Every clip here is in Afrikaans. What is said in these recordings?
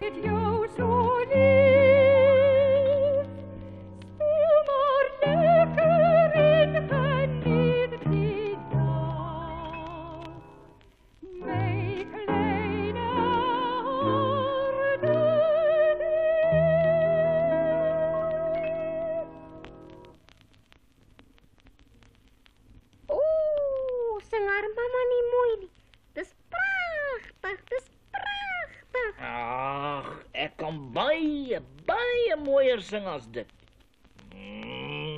het jou so lief. Speel maar lekker en geniet die dag. My kleine Sing haar mama nie mooi nie. Dis pragtig, dis pragtig. Ag, ek kan baie mooier sing as dit.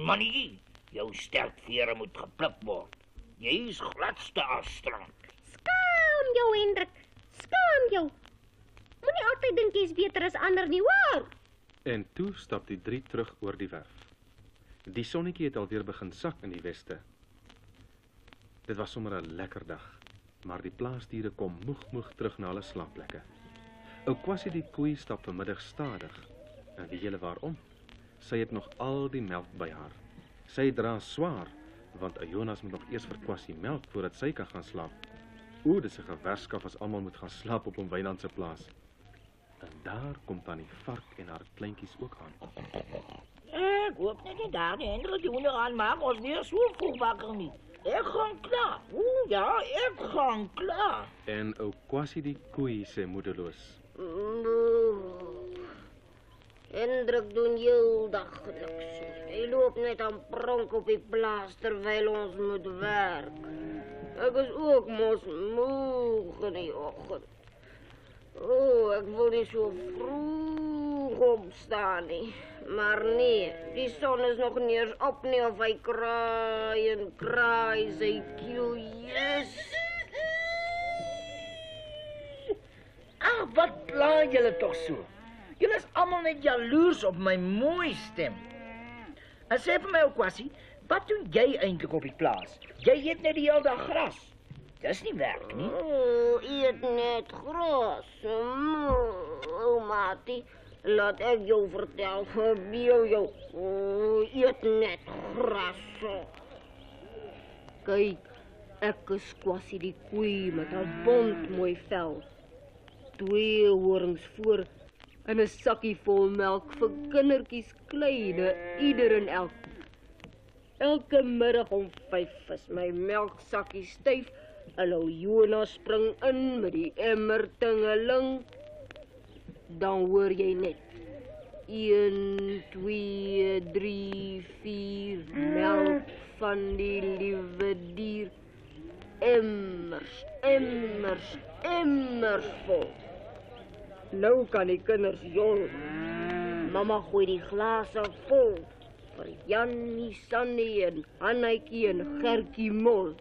Manie, jou sterkvere moet gepluk word. Jy is gladste as strand. Skaam jou, Hendrik. Skaam jou. Moenie altyd dink jy's beter as ander nie, hoor. En toe stap die drie terug oor die werf. Die sonnetjie het alweer begin sak in die weste. Dit was sommer 'n lekker dag, maar die plaasdiere kom moeg terug na hulle slaapplekke. Ou Kwassie die koei stap vanmiddag stadig. En weet julle waarom? Sy het nog al die melk by haar. Sy dra swaar, want Jonas moet nog eers vir Kwassie melk voordat sy kan gaan slaap. Dis 'n gewerskap as almal moet gaan slaap op 'n Wynand se plaas. En daar kom Tannie Vark en haar kleintjies ook aan. Ek hoop net nie daar die Hendrik die hoender aanmaak ons weer so vroeg wakker nie. Ek gaan klaar. Ja, ek gaan klaar. En ou Kwassie die koei sê moedeloos. Hendrik doen heeldag niks. Hy loop net aan pronk op die plaas terwyl ons moet werk. Ek is ook mos moeg in die oggend. Ek wil nie so vroeg opstaan nie. Maar nee, die son is nog nie eens op nie of hy kraai en kraai sy kiel. Yes! Wat pla julle toch so? Julle is allemaal net jaloers op my mooi stem. En sê vir my ook, Kwassie, wat doen jy eintlik op die plaas? Jy eet net die hele dag gras. Dis nie werk nie. Eet net gras. Matie, laat ek jou vertel, verbeel jou. Eet net gras. Kyk, ek is Kwassie die koei met 'n bont mooi vel. 2 horings voor en 'n sakkie vol melk vir kindertjies kleine, ieder en elk. Elke middag om 5 is my melksakkie styf en ou Jonas spring in met die emmer tingeling. Dan hoor jy net 1, 2, 3, 4 melk van die liewe dier. Emmers, emmers, emmers vol. Nou kan die kinders jol. Mama gooi die glase vol vir Jannie, Sannie en Annetjie en Gertjie Mol.